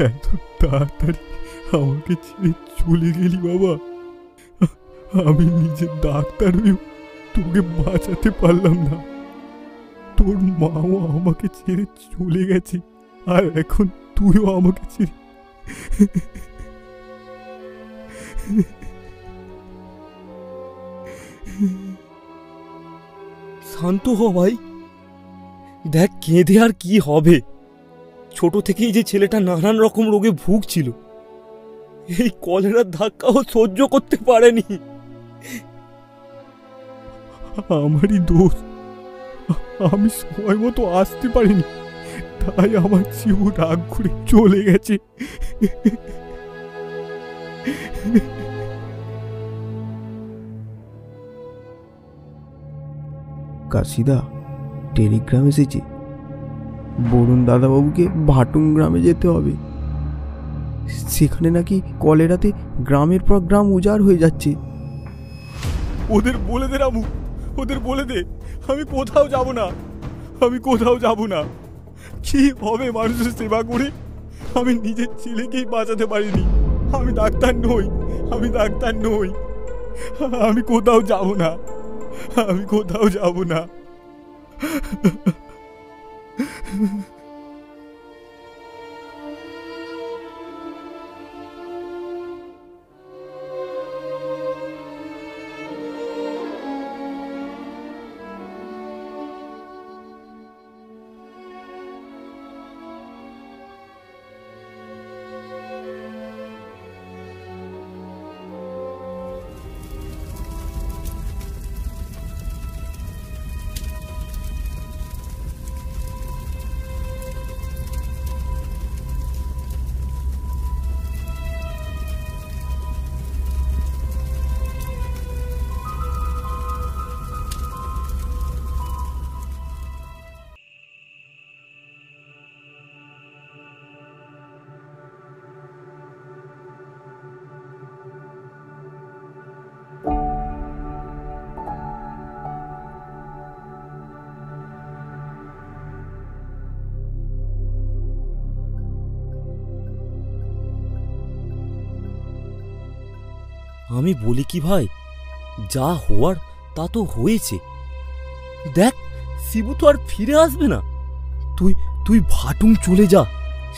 এত তাড়াতাড়ি আমাকে ছেড়ে চলে গেলি বাবা। আমি নিজে ডাক্তার হয়েও তোকে বাঁচাতে পারলাম না। তোর মাও আমাকে ছেড়ে চলে গেছে, আর এখন তুইও আমাকে ছেড়ে। শান্ত হ ভাই, দেখ কেঁদে আর কি হবে। ছোট থেকেই যে ছেলেটা নানান রকম রোগে ভুগছিল, এই কলেরার ধাক্কাও সহ্য করতে পারেনি। আমারই দোষ, আমি সময় মতো আসতে পারিনি, তাই আমার জীব রাগ করে চলে গেছে। কাশিদা, টেলিগ্রাম এসেছে, বরুণ দাদাবাবুকে ভাটুং গ্রামে যেতে হবে। সেখানে নাকি কলেরাতে গ্রামের পর গ্রাম উজাড় হয়ে যাচ্ছে। ওদের বলে দে রামু, ওদের বলে দে আমি কোথাও যাব না, আমি কোথাও যাব না। কি হবে মানুষের সেবা করে? আমি নিজের ছেলেকেই বাঁচাতে পারিনি। আমি ডাক্তার নই, আমি ডাক্তার নই। আমি কোথাও যাব না, আমি কোথাও যাব না। আমি বলি কি ভাই, যা হওয়ার তা তো হয়েছে। দেখ শিবু তো আর ফিরে আসবে না। তুই তুই ভাটুং চলে যা,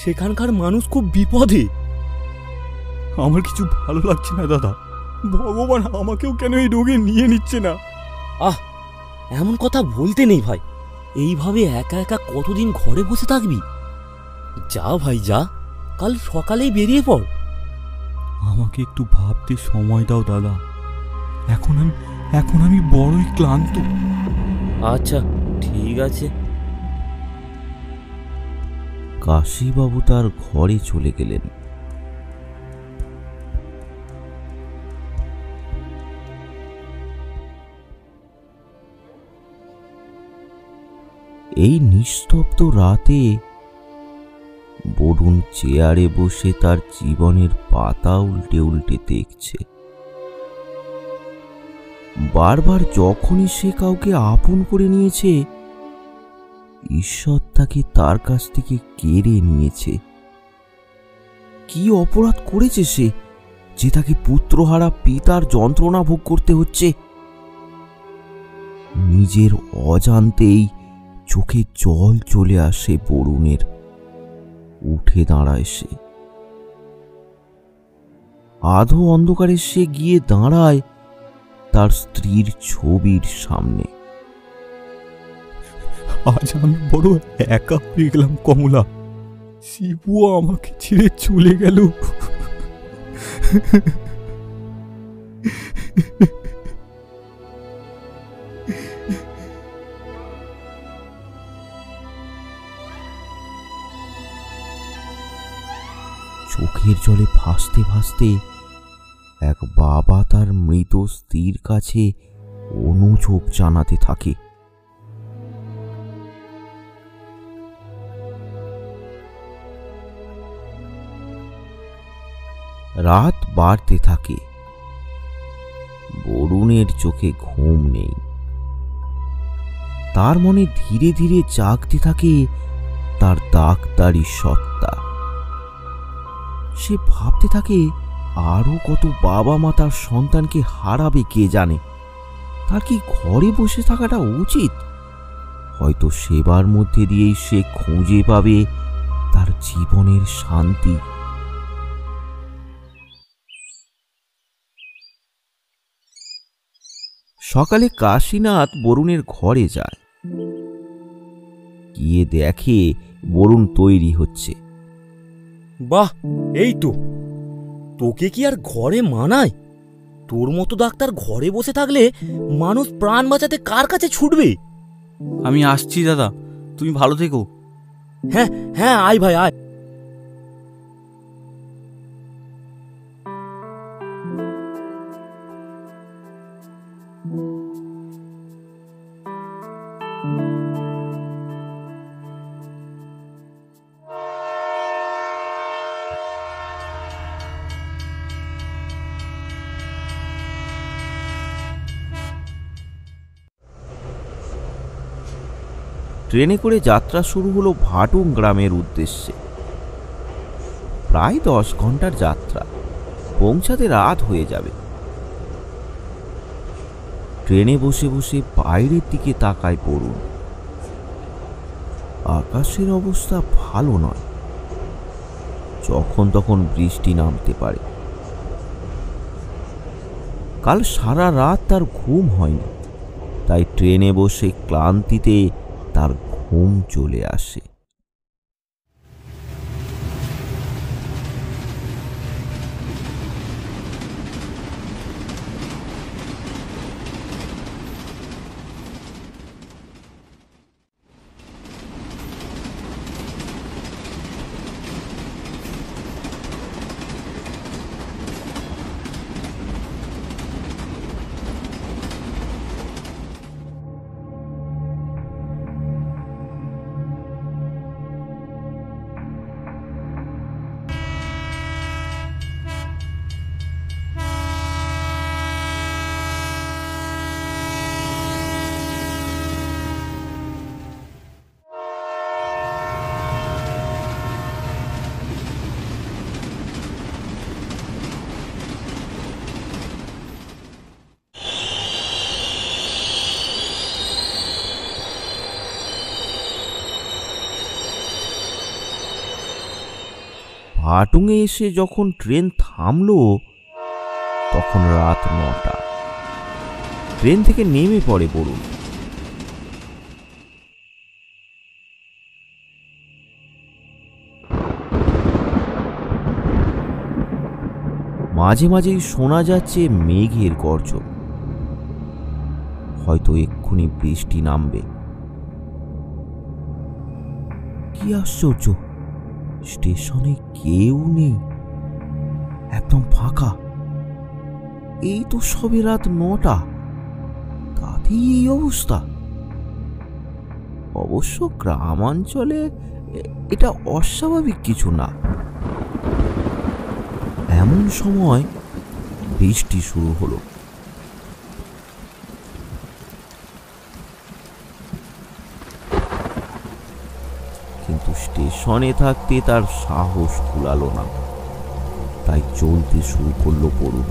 সেখানকার মানুষ খুব বিপদে। আমার কিছু ভালো লাগছে না দাদা, ভগবান আমাকেও কেন এই রোগে নিয়ে নিচ্ছে না। আহ, এমন কথা বলতে নেই ভাই। এইভাবে একা একা কতদিন ঘরে বসে থাকবি? যা ভাই যা, কাল সকালেই বেরিয়ে পড়। আমাকে একটু ভাবতে সময় দাও দাদা, এখন আমি বড়ই ক্লান্ত। আচ্ছা ঠিক আছে। কাশীবাবু তার ঘরে চলে গেলেন। এই নিস্তব্ধ রাতে বরুণ চেয়ারে বসে তার জীবনের পাতা উল্টে উল্টে দেখছে। বারবার যখনই সে কাউকে আপন করে নিয়েছে, ঈশ্বর তাকে তার কাছ থেকে কেড়ে নিয়েছে। কি অপরাধ করেছে সে, যে তাকে পুত্রহারা পিতার যন্ত্রণা ভোগ করতে হচ্ছে? নিজের অজান্তেই চোখে জল চলে আসে বরুণের। উঠে দাঁড়ায় সে। আধো অন্ধকারে সে গিয়ে দাঁড়ায় তার স্ত্রীর ছবির সামনে। আজ আমি বড় একা হয়ে গেলাম কমলা। শিবু আমাকে ছেড়ে চলে গেল। চোখের জলে ভাসতে ভাসতে এক বাবা তার মৃত স্ত্রীর কাছে অনুযোগ জানাতে থাকে। রাত বাড়তে থাকে। বরুণের চোখে ঘুম নেই। তার মনে ধীরে ধীরে জাগতে থাকে তার ডাক্তারি সত্তা। সে ভাবতে থাকে আরো কত বাবা মা তার সন্তানকে হারাবে কে জানে। তার কি ঘরে বসে থাকাটা উচিত? হয়তো সেবার মধ্যে দিয়েই সে খুঁজে পাবে তার জীবনের শান্তি। সকালে কাশীনাথ বরুণের ঘরে যায়। গিয়ে দেখে বরুণ তৈরি হচ্ছে। বাহ, এই তো। তোকে কি আর ঘরে মানায়? তোর মতো ডাক্তার ঘরে বসে থাকলে মানুষ প্রাণ বাঁচাতে কার কাছে ছুটবে? আমি আসছি দাদা, তুমি ভালো থেকো। হ্যাঁ হ্যাঁ, আয় ভাই আয়। ট্রেনে করে যাত্রা শুরু হলো ভাটুং গ্রামের উদ্দেশ্যে। প্রায় 10 ঘন্টার যাত্রা, পৌঁছাতে রাত হয়ে যাবে। ট্রেনে বসে বসে বাইরের দিকে তাকায় বরুণ। আকাশের অবস্থা ভালো নয়, যখন তখন বৃষ্টি নামতে পারে। কাল সারা রাত তার ঘুম হয়নি, তাই ট্রেনে বসে ক্লান্তিতে তার ঘুম চলে আসে। ভাটুংয়ে এসে যখন ট্রেন থামলো তখন রাত 9টা। ট্রেন থেকে নেমে পড়ে বরুণ। মাঝে মাঝেই শোনা যাচ্ছে মেঘের গর্জন। হয়তো এক্ষুনি বৃষ্টি নামবে। কি আশ্চর্য, স্টেশনে কেউ নেই, একদম ফাঁকা। এই তো সবে রাত 9টা, তাতেই এই অবস্থা। অবশ্য গ্রামাঞ্চলে এটা অস্বাভাবিক কিছু না। এমন সময় বৃষ্টি শুরু হলো। কিন্তু স্টেশনে থাকতে তার সাহস কুলালো না, তাই চলতে শুরু করলো বরুণ।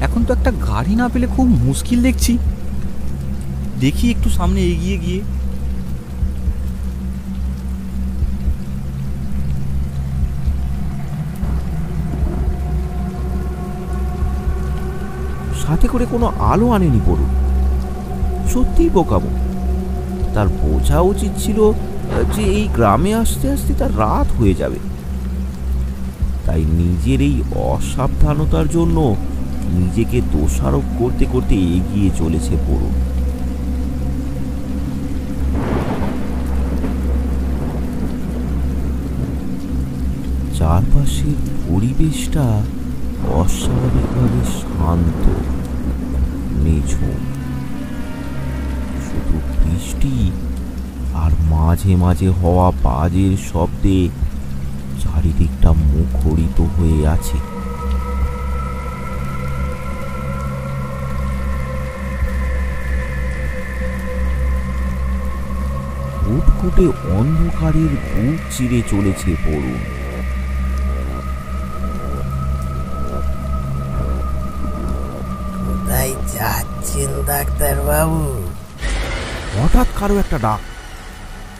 এখন তো একটা গাড়ি না পেলে খুব মুশকিল দেখছি। দেখি একটু সামনে এগিয়ে গিয়ে। সাথে করে কোনো আলো আনেনি বরুণ। সত্যিই বোকামো। তার বোঝা উচিত ছিল যে এই গ্রামে আসতে আসতে তার রাত হয়ে যাবে। তাই নিজের এই অসাবধানতার জন্য নিজেকে দোষারোপ করতে করতে এগিয়ে চলেছে বরুণ। চারপাশের পরিবেশটা অস্বাভাবিকভাবে শান্ত, নিঝুম। শুধু বৃষ্টি আর মাঝে মাঝে হওয়া বাজের শব্দে চারিদিকটা মুখরিত হয়ে আছে। হুট ঘুটঘুটে অন্ধকারের বুক চিরে চলেছে বরুণ। কোথায় যাচ্ছেন ডাক্তার বাবু? হঠাৎ কারো একটা ডাক,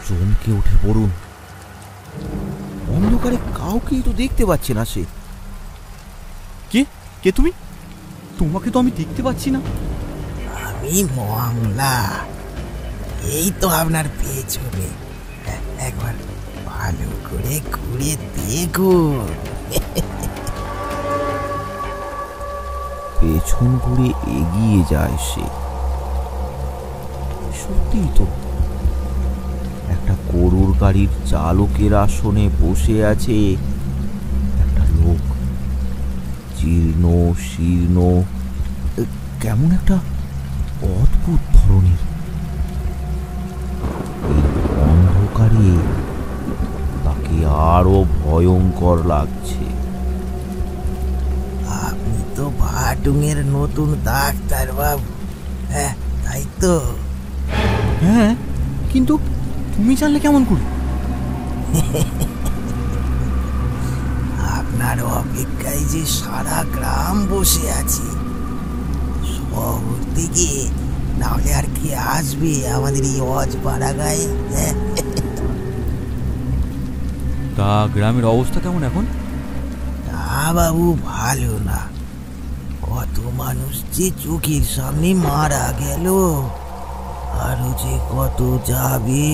চমকে ওঠে বরুণ। অন্ধকারে কাউকেই তো দেখতে পাচ্ছে না সে। কে কে তুমি? তোমাকে তো আমি দেখতে পাচ্ছি না। আমি মংলা, এই তো আপনার পেছনে। একবার ভালো করে ঘুরে দেখুন। পেছন ঘুরে এগিয়ে যায় সে। সত্যিই তো, একটা গরুর গাড়ির চালকের আসনে বসে আছে একটা লোক, জীর্ণ শীর্ণ, কেমন একটা অদ্ভুত ধরনের। এই অন্ধকারে তাকে আরো ভয়ঙ্কর লাগছে। আপনি তো ভাটুঙের নতুন ডাক্তার বাবু, হ্যাঁ তাই তো? হ্যাঁ, কিন্তু তুমি জানলে কেমন করে? আপনার অপেক্ষায় যে সারা গ্রাম বসে আছে শহর থেকে, নাহলে আর কি আসবে আমাদের এই অজপাড়া গায়ে? তা গ্রামের অবস্থা কেমন এখন? তা বাবু ভালো না, কত মানুষ যে চোখের সামনে মারা গেল, আরো যে কত যাবে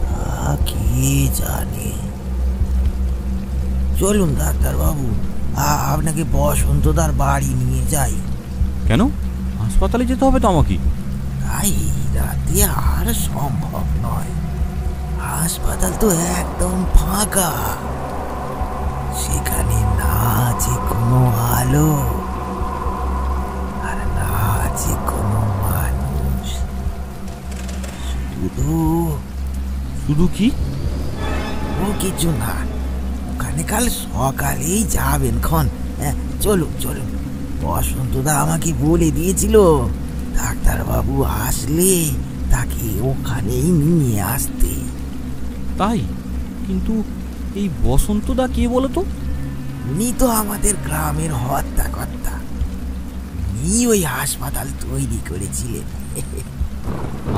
তা কে জানে। চলুন ডাক্তার বাবু, আপনাকে বসন্তদার বাড়ি নিয়ে যাই। কেন, হাসপাতালে যেতে হবে তো আমাকে? তাই রাতে আর সম্ভব নয়, হাসপাতাল তো একদম ফাঁকা, সেখানে না আছে কোনো আলো আর না আছে কোনো মানুষ, শুধু কি? ও কিছু না, ওখানে কাল সকালেই যাবেন ক্ষণ। চলুন চলুন, বসন্তদা আমাকে বলে দিয়েছিল ডাক্তারবাবু আসলে তাকে ওখানেই নিয়ে আসতে। তাই? কিন্তু এই বসন্তদা কে বলো তো? উনি তো আমাদের গ্রামের হত্যাকর্তা, উনি ওই হাসপাতাল তৈরি করেছিলেন।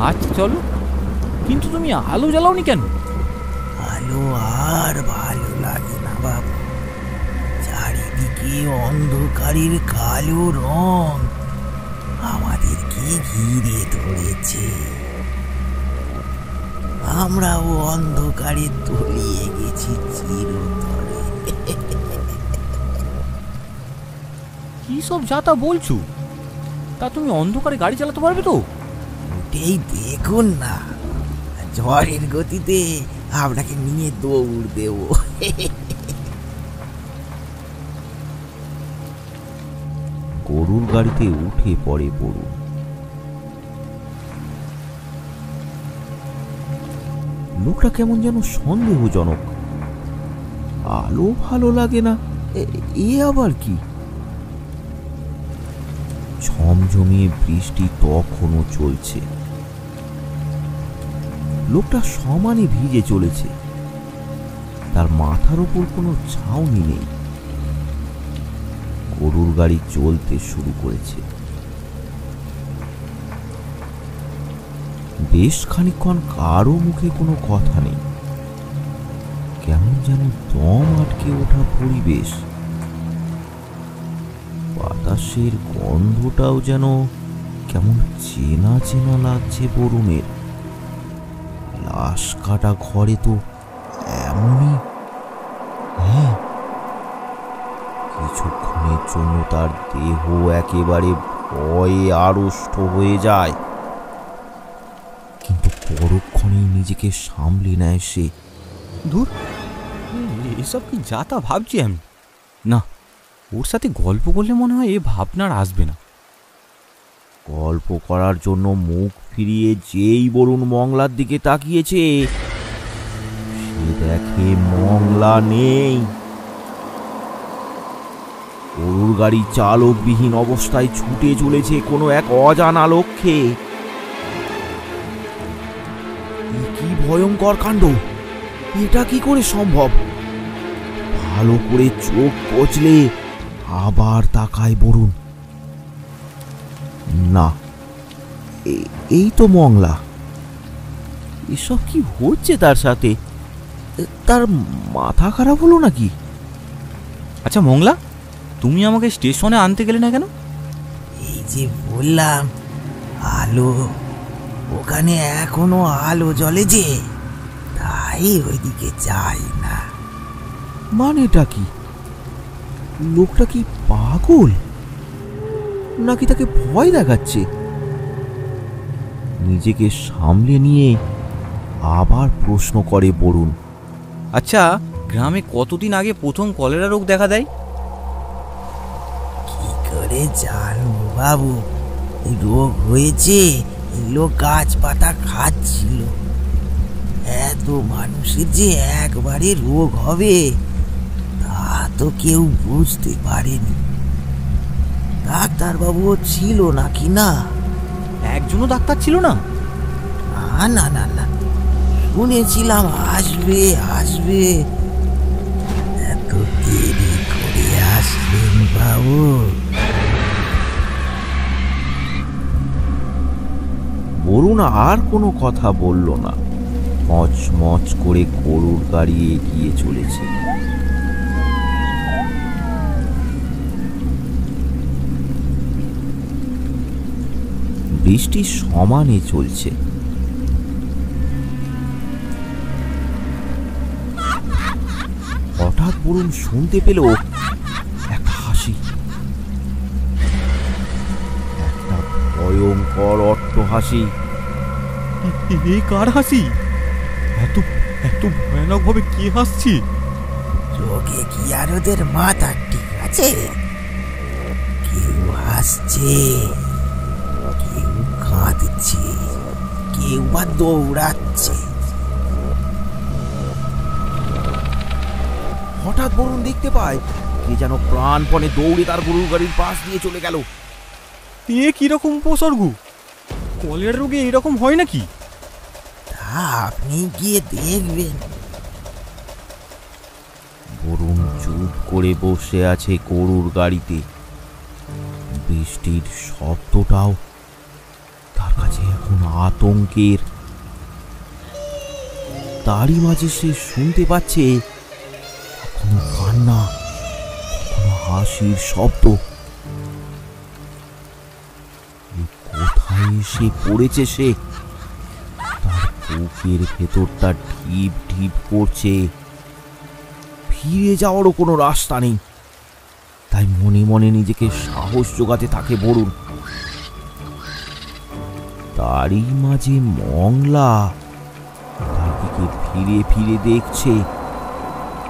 আচ্ছা চলো, কিন্তু তুমি আলো জ্বালাওনি কেন? আলো আর ভালো লাগে না বাবু, চারিদিকে অন্ধকারের কালো রং আমাদেরকে ঘিরে ধরেছে, আমরাও অন্ধকারে তলিয়ে গেছি চিরতরে। কি সব যা তা বলছো? তা তুমি অন্ধকারে গাড়ি চালাতে পারবে তো? ওটাই দেখুন না, ঝড়ের গতিতে আপনাকে নিয়ে দৌড় দেব। গরুর গাড়িতে উঠে পড়ে বরুণ। লোকটা কেমন যেন সন্দেহজনক, আলো ভালো লাগে না, এ আবার কি? ঝমঝমিয়ে বৃষ্টি তখনও চলছে, লোকটা সমানে ভিজে চলেছে, তার মাথার উপর কোনো ছাউনি নেই। গরুর গাড়ি চলতে শুরু করেছে। বেশ খানিকক্ষণ কারো মুখে কোনো কথা নেই, কেমন যেন দম আটকে ওঠা পরিবেশ। বাতাসের গন্ধটাও যেন কেমন চেনা চেনা লাগছে বরুণের। লাশ কাটা ঘরে তো এমনই। হ্যাঁ, কিছুক্ষণের জন্য তার দেহ একেবারে ভয়ে আড়ষ্ট হয়ে যায়, কিন্তু পরক্ষণেই নিজেকে সামলে নেয় সে। দূর, এসব কি যা তা ভাবছি আমি। না, ওর সাথে গল্প করলে মনে হয় এ ভাবনার আসবে না। গল্প করার জন্য মুখ ফিরিয়ে যেই বরুণ মংলার দিকে তাকিয়েছে, সে দেখে মংলা নেই। গরুর গাড়ি চালকবিহীন অবস্থায় ছুটে চলেছে কোনো এক অজানা লক্ষ্যে। কি ভয়ঙ্কর কাণ্ড! এটা কি করে সম্ভব? ভালো করে চোখ কচলে আবার তাকায় বরুণ। না, এই তো মংলা। এসব কি হচ্ছে তার সাথে? তার মাথা খারাপ হলো নাকি? আচ্ছা মংলা, তুমি আমাকে স্টেশনে আনতে গেলে না কেন? এই যে বললাম, আলো, ওখানে এখনো আলো জ্বলে যে, তাই ওইদিকে যাই না। মানেটা কি? লোকটা কি পাগল, নাকি তাকে ভয় দেখাচ্ছে? নিজেকে সামলে নিয়ে আবার প্রশ্ন করে বরুণ। আচ্ছা, গ্রামে কতদিন আগে প্রথম কলেরা রোগ দেখা দেয়? কি করে জানবো বাবু? এই রোগ হয়েছে, এগুলো গাছপাতা খাচ্ছিল। এত মানুষের যে একবারে রোগ হবে তা তো কেউ বুঝতে পারেনি। ডাক্তারবাবুও ছিল নাকি না? একজনও ডাক্তার ছিল না? না না না, শুনেছিলাম আসবে আসবে। এত দেরি করে আসলেন বাবু? বরুণ আর কোনো কথা বলল না, মচ করে গরুর গাড়ি এগিয়ে চলেছে। বৃষ্টি সমানে চলছে। হঠাৎ বরুণ শুনতে পেল একটা হাসি, একটা ভয়ঙ্কর অট্টহাসি। এই কার হাসি? এত এত ভয়ানক ভাবে কে হাসছি? চোখে কি আর ওদের মাথা ঠিক আছে? কেউ হাসছে, কেউ কাঁদছে, কেউ বা দৌড়াচ্ছে। হঠাৎ বরুণ দেখতে পায় কে যেন প্রাণপণে দৌড়ে তার গরুর গাড়ির পাশ দিয়ে চলে গেল। এ কিরকম উপসর্গ? কলেরা রোগে এরকম হয় নাকি? তা আপনি গিয়ে দেখবেন। বরুণ চুপ করে বসে আছে গরুর গাড়িতে। বৃষ্টির শব্দটাও তার কাছে এখন আতঙ্কের। তারই মাঝে সে শুনতে পাচ্ছে কখনো কান্না, কখনো হাসির শব্দ। কোথায় এসে পড়েছে সে? তার বুকের ভেতরটা ঢিপ ঢিপ করছে। ফিরে যাওয়ারও কোনো রাস্তা নেই। তাই মনে মনে নিজেকে সাহস জোগাতে থাকে বরুণ। তারই মাঝে মংলা তার দিকে ফিরে ফিরে দেখছে।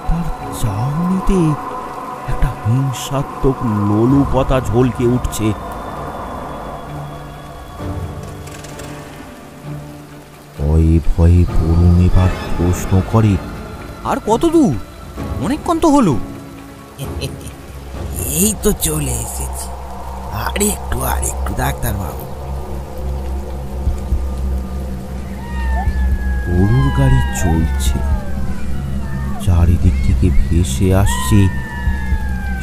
তার চাউনিতে একটা হিংসাত্মক লোলুপতা ঝলকে উঠছে। ভয়ে ভয়ে বরুণ এবার প্রশ্ন করে, আর কত দূর? অনেকক্ষণ তো হলো। এই তো চলে এসেছি, আর একটু ডাক্তারবাবু। গরুর গাড়ি চলছে। চারিদিক থেকে ভেসে আসছে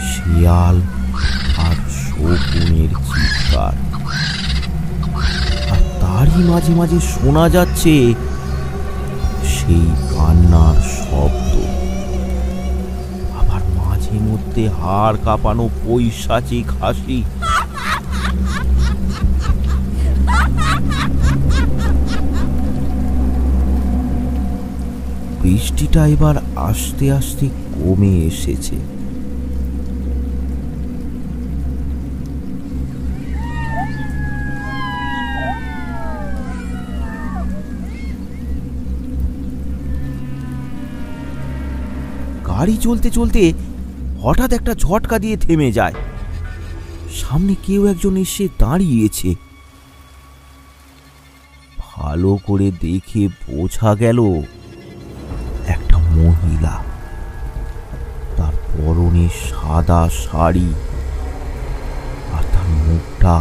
শিয়াল আর শকুনের চিৎকার। আর তারই মাঝে মাঝে শোনা যাচ্ছে সেই কান্নার শব্দ। আবার মাঝে মধ্যে হাড় কাঁপানো পৈশাচিক হাসি। বৃষ্টিটা এবার আস্তে আস্তে কমে এসেছে। গাড়ি চলতে চলতে হঠাৎ একটা ঝটকা দিয়ে থেমে যায়। সামনে কেউ একজন এসে দাঁড়িয়েছে। ভালো করে দেখে বোঝা গেল একটা মহিলা। তার পরনে সাদা শাড়ি আর তার মুখটা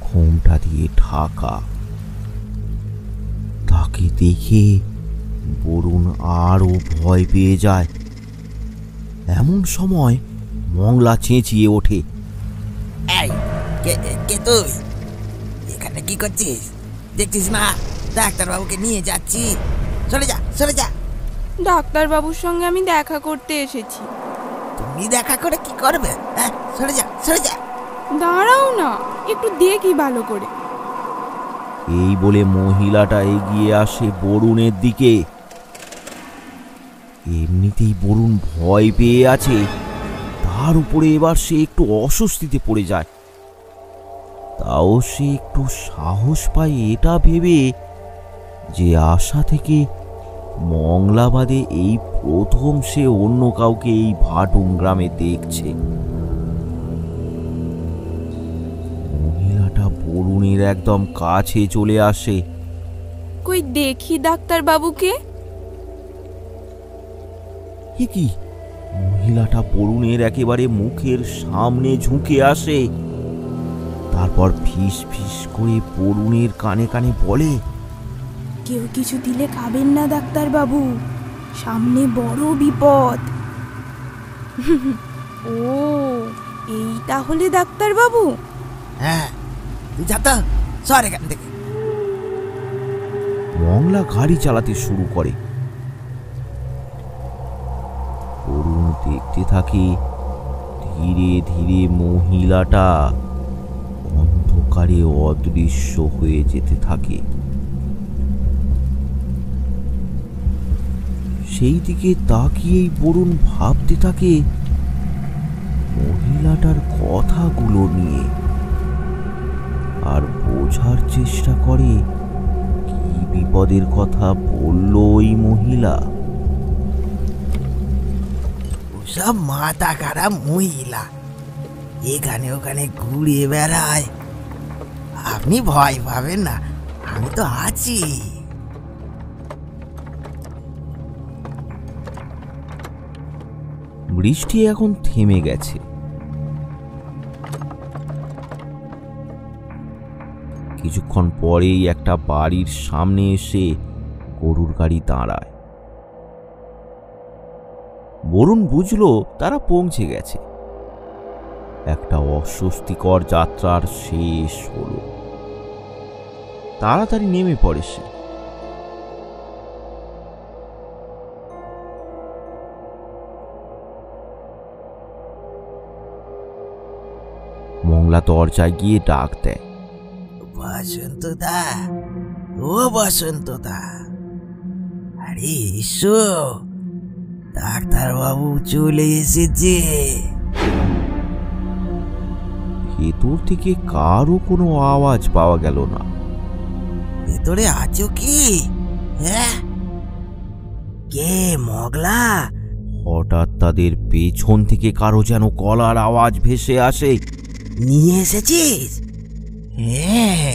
ঘোমটা দিয়ে ঢাকা। তার তাকে দেখে বরুণ আরও ভয় পেয়ে যায়। এমন সময় মংলা চেঁচিয়ে ওঠে, এই কে তুই? এখানে কি করছিস? দেখছিস না ডাক্তারবাবুকে নিয়ে যাচ্ছি। সরে যা, সরে যা। ডাক্তারবাবুর সঙ্গে আমি দেখা করতে এসেছি। তুমি দেখা করে কি করবে? সরে যা, সরে যা। দাঁড়াও না, একটু দেখি ভালো করে। এই বলে মহিলাটা এগিয়ে আসে বরুণের দিকে। এমনিতেই বরুণ ভয় পেয়ে আছে, তার উপরে এবার সে একটু অস্বস্তিতে পড়ে যায়। তাও সে একটু সাহস পায় এটা ভেবে যে আশা থেকে মংলা বাদে এই প্রথম সে অন্য কাউকে এই ভাটুং গ্রামে দেখছে। মহিলাটা বরুণের একদম কাছে চলে আসে। কই দেখি ডাক্তারবাবুকে। এ কি, মহিলাটা বরুণের একেবারে মুখের সামনে ঝুঁকে আসে। তারপর ফিস ফিস করে বরুণের কানে কানে বলে, কেউ কিছু দিলে খাবেন না ডাক্তারবাবু, সামনে বড় বিপদ। ও, এই তাহলে ডাক্তারবাবু? হ্যাঁ, তুই যা তো, সর এখান থেকে। মংলা গাড়ি চালাতে শুরু করে। বরুণ দেখতে থাকে ধীরে ধীরে মহিলাটা অন্ধকারে অদৃশ্য হয়ে যেতে থাকে। সেই দিকে তাকিয়েই বরুণ ভাবতে থাকে মহিলাটার কথাগুলো নিয়ে, আর বোঝার চেষ্টা করে কি বিপদের কথা বলল ওই মহিলা। সব মাথা খারাপ মহিলা এখানে ওখানে ঘুরে বেড়ায়। আপনি ভয় পাবেন না, আমি তো আছি। বৃষ্টি এখন থেমে গেছে। কিছুক্ষণ পরেই একটা বাড়ির সামনে এসে গরুর গাড়ি দাঁড়ায়। বরুণ বুঝলো তারা পৌঁছে গেছে। একটা অস্বস্তিকর যাত্রার শেষ হলো। তাড়াতাড়ি নেমে পড়ে সে। মংলা দরজায় গিয়ে ডাক দেয়, বসন্তদা, ও বসন্তদা, আরে এসো, ডাক্তারবাবু চলে এসেছে। ভেতর থেকে কারও কোনো আওয়াজ পাওয়া গেল না। ভেতরে আছো কি? হ্যাঁ, কে মগলা? হঠাৎ তাদের পেছন থেকে কারো যেন গলার আওয়াজ ভেসে আসে। নিয়ে এসেছিস? হ্যাঁ,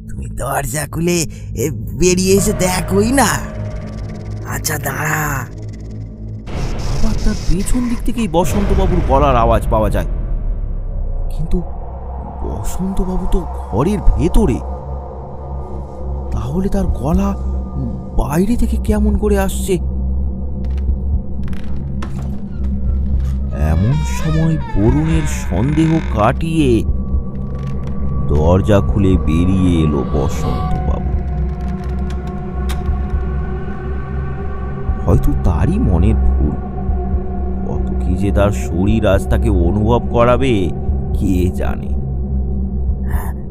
তুমি দরজা খুলে বেরিয়ে এসে দেখোই না। আচ্ছা দাঁড়া। আবার তার পেছন দিক থেকেই বসন্তবাবুর গলার আওয়াজ পাওয়া যায়, কিন্তু বসন্তবাবু তো ঘরের ভেতরে। তাহলে তার গলা বাইরে থেকে কেমন করে আসছে? এমন সময় বরুণের সন্দেহ কাটিয়ে দরজা খুলে বেরিয়ে এলো বসন্তবাবু। হয়তো তারই মনের ভুল, কত কি যে তার শরীর আজ তাকে অনুভব করাবে কে জানে।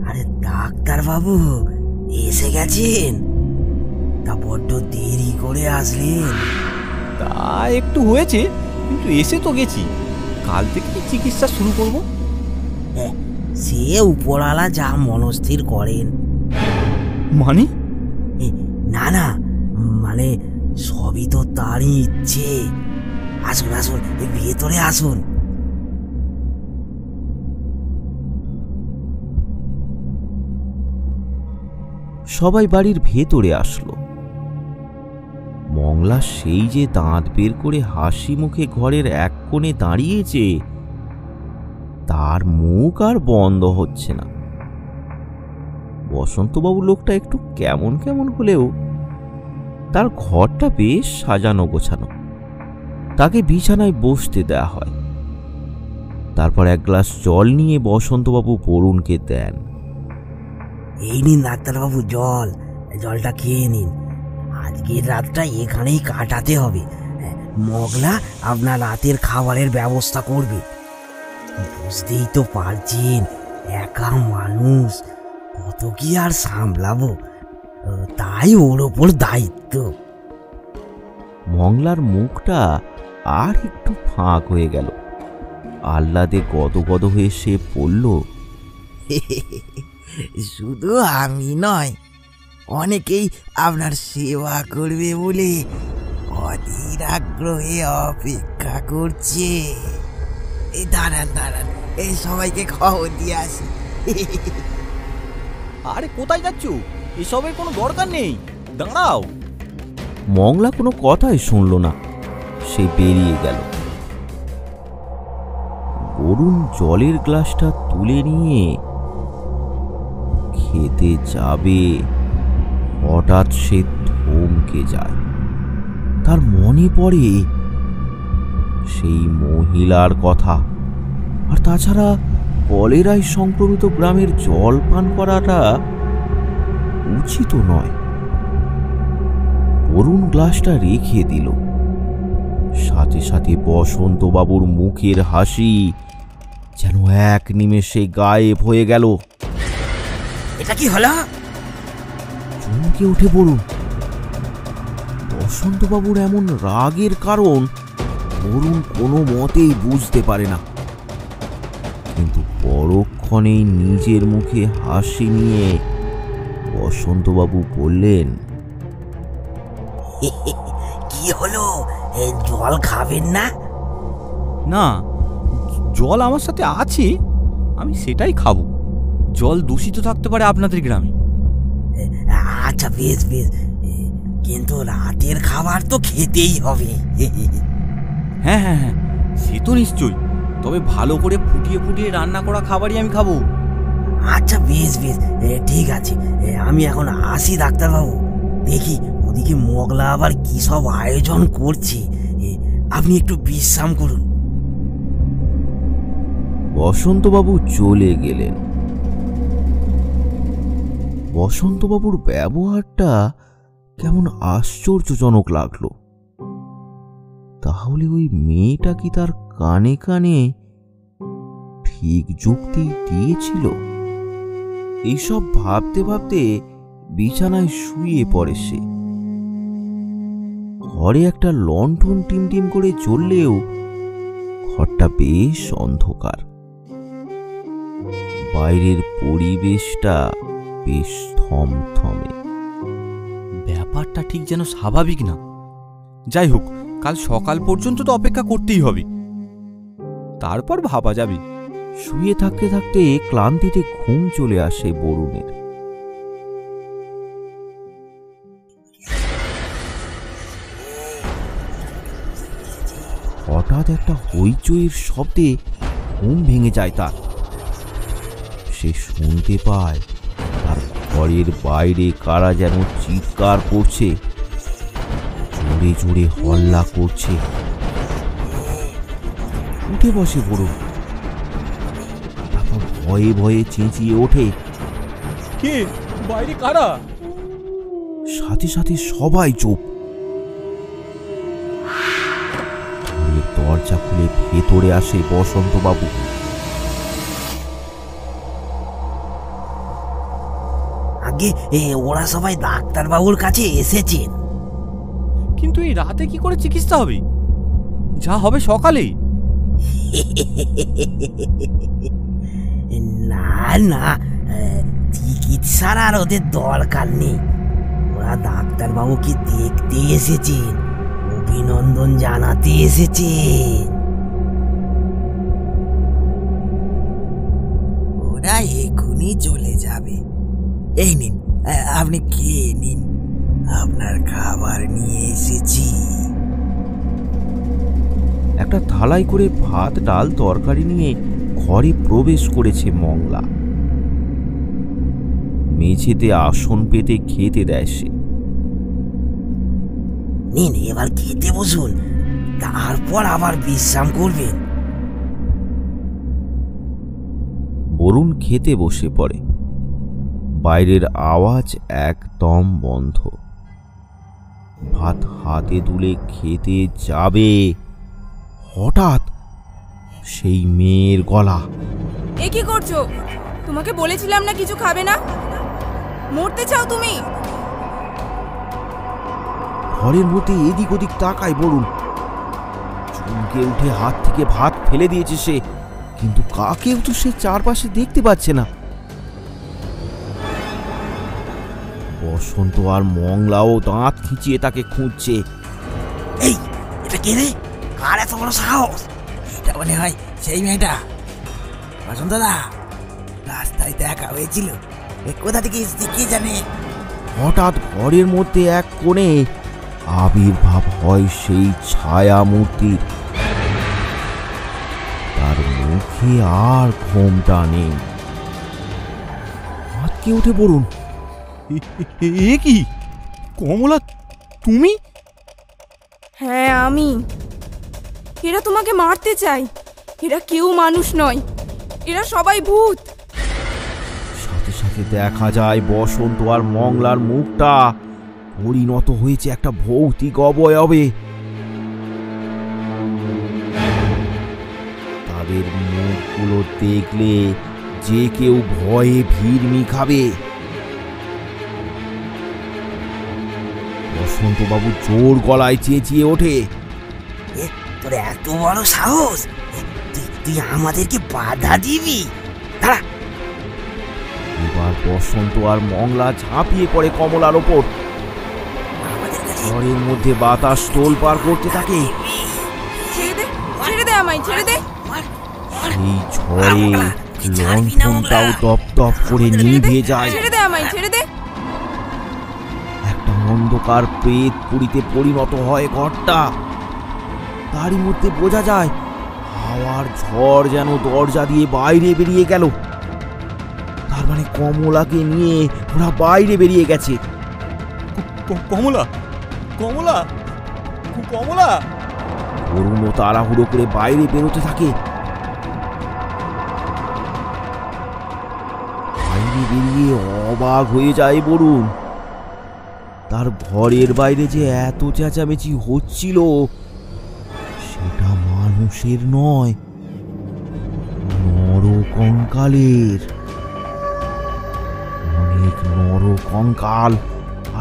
আরে ডাক্তারবাবু এসে গেছেন? তা বড্ড দেরি করে আসলেন। তা একটু হয়েছে, কিন্তু এসে তো গেছি। কাল থেকে চিকিৎসা শুরু করব। সে উপরওয়ালা যা মনস্থির করেন। মানে? না না, মানে সবই তো তারই ইচ্ছে। আসুন আসুন, ভেতরে আসুন। সবাই বাড়ির ভেতরে আসলো। মংলা সেই যে দাঁত বের করে হাসি মুখে ঘরের এক কোণে দাঁড়িয়েছে, তার মুখ আর বন্ধ হচ্ছে না। বসন্তবাবু লোকটা একটু কেমন কেমন হলেও তার ঘরটা বেশ সাজানো গোছানো। তাকে বিছানায় বসতে দেয়া হয়। তারপর এক গ্লাস জল নিয়ে বসন্তবাবু বরুণকে দেন। এই নিন ডাক্তারবাবু জল, জলটা খেয়ে নিন। আজকের রাতটা এখানেই কাটাতে হবে। মগলা আপনার রাতের খাবারের ব্যবস্থা করবে। বুঝতেই তো পারছেন, একা মানুষ, কত কি আর সামলাবো, তাই ওর ওপর দায়িত্ব। মংলার মুখটা আর একটু ফাঁক হয়ে গেল। আহ্লাদে গদগদ হয়ে সে বলল, শুধু আমি নয়, অনেকেই আপনার সেবা করবে বলে অধীর আগ্রহে অপেক্ষা করছে। এই দাঁড়ান দাঁড়ান, এই সবাইকে খবর দিয়ে আসি। আরে কোথায় যাচ্ছ? এসবের কোনো দরকার নেই, দাঁড়াও। মংলা কোনো কথাই শুনল না, সে বেরিয়ে গেল। বরুণ জলের গ্লাসটা তুলে নিয়ে খেতে যাবে, হঠাৎ সে থমকে যায়। তার মনে পড়ে সেই মহিলার কথা, আর তাছাড়া কলেরায় সংক্রমিত গ্রামের জল পান করাটা উচিত নয়। বরুণ গ্লাসটা রেখে দিল। সাথে সাথে বসন্তবাবুর মুখের হাসি যেন এক নিমেষে গায়েব হয়ে গেল। এটা কি হলো? চমকে উঠে বরুণ। বসন্তবাবুর এমন রাগের কারণ বরুণ কোনো মতেই বুঝতে পারে না, কিন্তু পরক্ষণেই নিজের মুখে হাসি নিয়ে বসন্তবাবু বললেন, কি হলো, জল খাবেন না? না, জল আমার সাথে আছে, আমি সেটাই খাবো। জল দূষিত থাকতে পারে আপনাদের গ্রামে। আচ্ছা বেশ বেশ, কিন্তু রাতের খাবার তো খেতেই হবে। হ্যাঁ হ্যাঁ হ্যাঁ, সে তো নিশ্চয়ই, তবে ভালো করে ফুটিয়ে ফুটিয়ে রান্না করা খাবারই আমি খাবো। আচ্ছা বেশ বেশ, ঠিক আছে, আমি এখন আসি ডাক্তারবাবু। দেখি ওদিকে মগলা আবার কি সব আয়োজন করছে, আপনি একটু বিশ্রাম করুন। বসন্তবাবু চলে গেলেন। বসন্তবাবুর ব্যবহারটা কেমন আশ্চর্যজনক লাগলো। তাহলে ওই মেয়েটা কি তার কানে কানে ঠিক যুক্তি দিয়েছিল? এইসব ভাবতে ভাবতে বিছানায় শুয়ে পড়ে সে। ঘরে একটা লণ্ঠন টিমটিম করে জ্বললেও ঘরটা বেশ অন্ধকার। বাইরের পরিবেশটা বেশ থমথমে। ব্যাপারটা ঠিক যেন স্বাভাবিক না। যাই হোক, কাল সকাল পর্যন্ত তো অপেক্ষা করতেই হবে, তারপর ভাবা যাবে। শুয়ে থাকতে থাকতে ক্লান্তিতে ঘুম চলে আসে বরুণের। হঠাৎ একটা হইচইয়ের শব্দে ঘুম ভেঙে যায় তার। সে শুনতে পায় আর ঘরের বাইরে কারা যেন চিৎকার করছে, জোরে জোরে হল্লা করছে। উঠে বসে বড়, তারপর ভয়ে ভয়ে চেঁচিয়ে ওঠে, কে? বাইরে কারা? সাথে সাথে সবাই চুপ। দরজা খুলে ভেতরে আসে বসন্তবাবু। আগে ওরা সবাই ডাক্তারবাবুর কাছে এসেছেন। কিন্তু এই রাতে কি করে চিকিৎসা হবে? যা হবে সকালে। না না, চিকিৎসার আর ওদের দরকার নেই। ওরা ডাক্তারবাবুকে দেখতে এসেছেন, অভিনন্দন জানাতে এসেছেন। ওরা এখনই চলে যাবে। এই নিন, আপনি খেয়ে নিন, আপনার খাবার নিয়ে এসেছি। একটা থালায় করে ভাত ডাল তরকারি নিয়ে ঘরে প্রবেশ করেছে মংলা। মেঝেতে আসন পেতে খেতে দেয় সে। নিন এবার খেতে বসুন, তারপর আবার বিশ্রাম করবেন। বরুণ খেতে বসে পড়ে। বাইরের আওয়াজ একদম বন্ধ। ভাত হাতে তুলে খেতে যাবে, হঠাৎ সেই মেয়ের গলা। এ কি করছো? তোমাকে বলেছিলাম না কিছু খাবে না? মরতে চাও তুমি? ঘরের মধ্যে এদিক ওদিক তাকায় বরুণ। চমকে উঠে হাত থেকে ভাত ফেলে দিয়েছে সে, কিন্তু কাকেও তো সে চারপাশে দেখতে পাচ্ছে না। বসন্ত আর মংলাও দাঁত খিঁচিয়ে তাকে খুঁজছে। এই, এটা কে রে? কার এত বড় সাহস? এটা মনে হয় সেই মেয়েটা। বসন্ত দা, রাস্তায় দেখা হয়েছিল, কোথা থেকে এসেছে কে জানে। হঠাৎ ঘরের মধ্যে এক কোণে আবির্ভাব হয় সেই ছায়া মূর্তির। তার মুখে আর ঘোমটা নেই। আটকে উঠে বলুন, এ কি কমলা, তুমি? হ্যাঁ আমি। এরা তোমাকে মারতে চায়। এরা কেউ মানুষ নয়, এরা সবাই ভূত। সাথে সাথে দেখা যায় বসন্ত আর মংলার মুখটা পরিণত হয়েছে একটা ভৌতিক অবয়বে। তাদের মুখগুলো দেখলে যে কেউ ভয়ে ভিড়মি খাবে। বসন্তবাবু জোর গলায় চেঁচিয়ে ওঠে, তোর এত বড় সাহস? তুই আমাদেরকে বাধা দিবি? দাঁড়া। এবার বসন্ত আর মংলা ঝাঁপিয়ে পড়ে কমলার ওপর। ঘরের মধ্যে বাতাস তোলপাড় করতে থাকে। ছেড়ে দে, ছেড়ে দে আমায়, ছেড়ে দে। এই ঝড়ে লণ্ঠনটাও দপ দপ করে নিভে যায়। ছেড়ে দে আমায়, ছেড়ে দে। একটা অন্ধকার প্রেত পুরীতে পরিণত হয় ঘরটা। তারই মধ্যে বোঝা যায় হাওয়ার ঝড় যেন দরজা দিয়ে বাইরে বেরিয়ে গেল। তার মানে কমলাকে নিয়ে ওরা বাইরে বেরিয়ে গেছে। কমলা, কমলা, কমলা! অরুণ তাড়াহুড়ো করে বাইরে বেরোতে থাকে। বাইরে বেরিয়ে অবাক হয়ে যায় বরুণ। তার ঘরের বাইরে যে এত চেঁচামেচি হচ্ছিল সেটা মানুষের নয়, নরকঙ্কালের। অনেক নরকঙ্কাল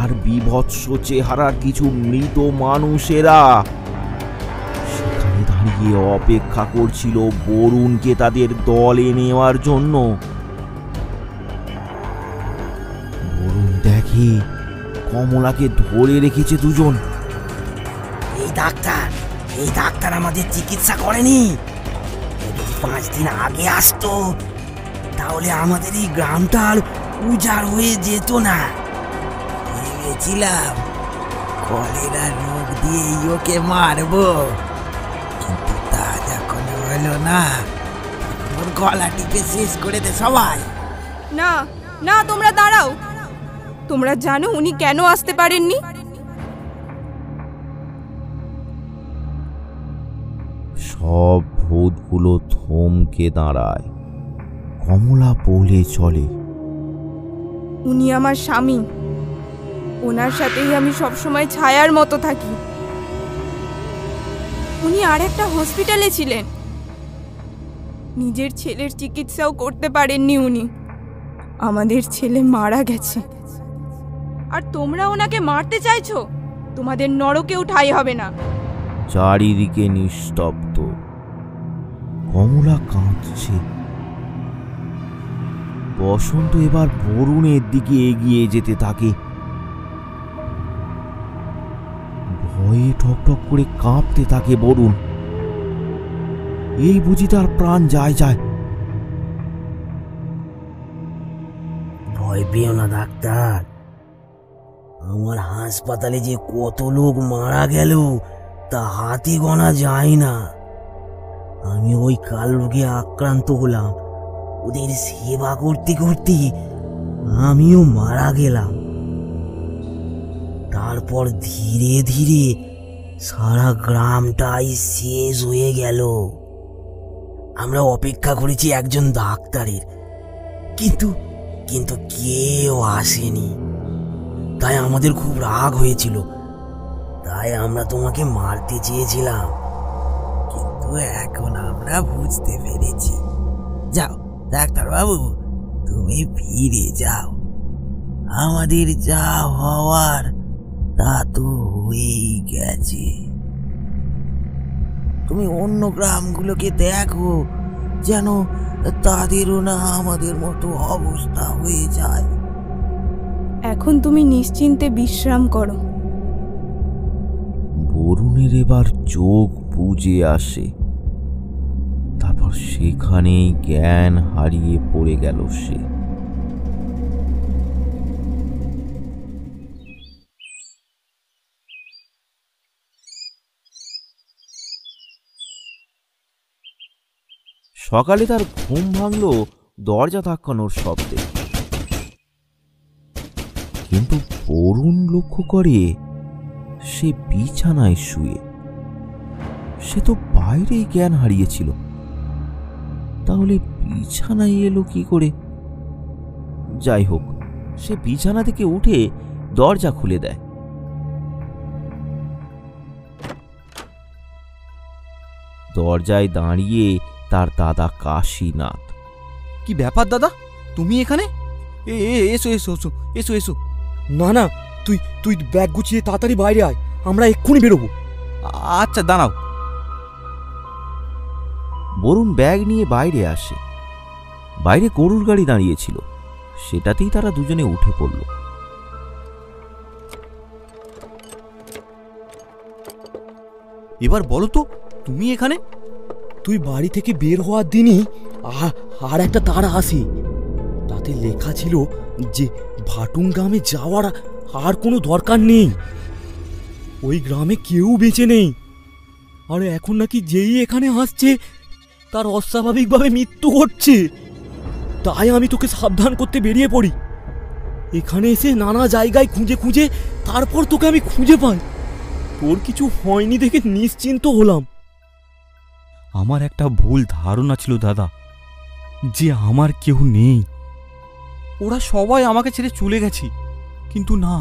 আর বিভৎস চেহারার কিছু মৃত মানুষেরা সেখানে দাঁড়িয়ে অপেক্ষা করছিল বরুণকে তাদের দলে নেওয়ার জন্য। বরুণ দেখে কমলাকে ধরে রেখেছে দুজন। এই ডাক্তার আমাদের চিকিৎসা করেনি। যদি 5 দিন আগে আসতো তাহলে আমাদের এই গ্রামটার উজাড় হয়ে যেত না। ভেবেছিলাম কলেরা রোগ দিয়ে ওকে মারবো, কিন্তু তা যখন হলো না, ওর গলা টিপে শেষ করে দে সবাই। না না, তোমরা দাঁড়াও। তোমরা জানো উনি কেন আসতে পারেননি? সব ভূতগুলো থমকে দাঁড়ায়। কমলা বলে চলে, উনি আমার স্বামী। ওনার সাথেই আমি সবসময় ছায়ার মতো থাকি। উনি আর একটা হসপিটালে ছিলেন। নিজের ছেলের চিকিৎসাও করতে পারেননি উনি। আমাদের ছেলে মারা গেছে, আর তোমরা ওনাকে মারতে চাইছো? তোমাদের নরকেও ঠাঁই হবে না। চারিদিকে নিস্তব্ধ। কমলা কাঁদছে। বসন্ত এবার বরুণের দিকে এগিয়ে যেতে থাকে। ভয়ে ঠকঠক করে কাঁপতে থাকে বরুণ। এই বুঝি তার প্রাণ যায় যায়। ভয় পেও না ডাক্তার, আমার হাসপাতালে যে কত লোক মারা গেল তা হাতে গোনা যায় না। আমি ওই কাল রোগে আক্রান্ত হলাম, ওদের সেবা করতে করতে আমিও মারা গেলাম। তারপর ধীরে ধীরে সারা গ্রামটাই শেষ হয়ে গেল। আমরা অপেক্ষা করেছি একজন ডাক্তারের, কিন্তু কিন্তু কেউ আসেনি। তাই আমাদের খুব রাগ হয়েছিল, তাই আমরা তোমাকে মারতে চেয়েছিলাম, কিন্তু এখন আমরা বুঝতে পেরেছি। যাও ডাক্তারবাবু, তুমি ফিরে যাও। আমাদের যা হওয়ার তা তো হয়েই গেছে। তুমি অন্য গ্রামগুলোকে দেখো, যেন তাদেরও না আমাদের মতো অবস্থা হয়ে যায়। এখন তুমি নিশ্চিন্তে বিশ্রাম করো। বরুণের এবার চোখ বুজে আসে, তারপর সেখানেই জ্ঞান হারিয়ে পড়ে গেল সে। সকালে তার ঘুম ভাঙল দরজা ধাক্কানোর শব্দে, কিন্তু বরুণ লক্ষ্য করে সে বিছানায় শুয়ে। সে তো বাইরেই জ্ঞান হারিয়েছিল, তাহলে বিছানায় এলো কি করে? যাই হোক, সে বিছানা থেকে উঠে দরজা খুলে দেয়। দরজায় দাঁড়িয়ে তার দাদা কাশীনাথ। কি ব্যাপার দাদা, তুমি এখানে? এসো এসো এসো এসো এসো। না না, তুই তুই ব্যাগ গুছিয়ে তাড়াতাড়ি বাইরে আয়, আমরা এক্ষুনি বেরোবো। আচ্ছা দাঁড়াও। বরুণ ব্যাগ নিয়ে বাইরে আসে। বাইরে গরুর গাড়ি দাঁড়িয়েছিল, সেটাতেই তারা দুজনে উঠে পড়ল। এবার বলো তো, তুমি এখানে? তুই বাড়ি থেকে বের হওয়ার দিনই আর একটা তারা আসে, তাতে লেখা ছিল যে ভাটুং গ্রামে যাওয়ার আর কোনো দরকার নেই, ওই গ্রামে কেউ বেঁচে নেই, আর এখন নাকি যেই এখানে আসছে তার অস্বাভাবিকভাবে মৃত্যু ঘটছে। তাই আমি তোকে সাবধান করতে বেরিয়ে পড়ি। এখানে এসে নানা জায়গায় খুঁজে খুঁজে তারপর তোকে আমি খুঁজে পাই। তোর কিছু হয়নি দেখে নিশ্চিন্ত হলাম। আমার একটা ভুল ধারণা ছিল দাদা, যে আমার কেউ নেই। ওরা সবাই আমাকে ছেড়ে চলে গেছে, কিন্তু না,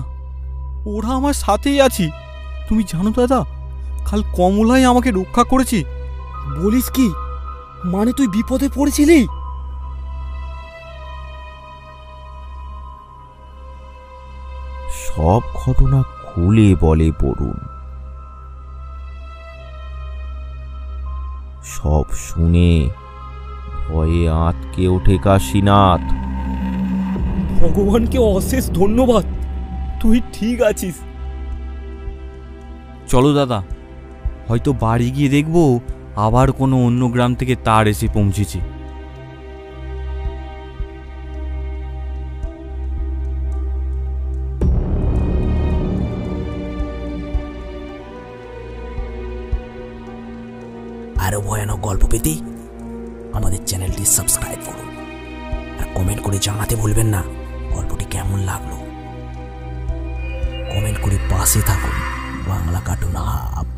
ওরা আমার সাথেই আছে। তুমি জানো দাদা, কাল কমলাই আমাকে রক্ষা করেছে। বলিস কি? মানে তুই বিপদে পড়েছিলি? সব ঘটনা খুলে বলে বরুণ। সব শুনে ভয়ে আঁতকে ওঠে কাশীনাথ। ভগবানকে অশেষ ধন্যবাদ, তুই ঠিক আছিস। চলো দাদা, হয়তো বাড়ি গিয়ে দেখবো আবার কোনো অন্য গ্রাম থেকে তার এসে পৌঁছেছে। আরো ভয়ানক গল্প পেতে আমাদের চ্যানেলটি সাবস্ক্রাইব করুন, আর কমেন্ট করে জানাতে ভুলবেন না গল্পটি কেমন লাগলো। কমেন্ট করে পাশে থাকুন বাংলা কার্টুন হাব।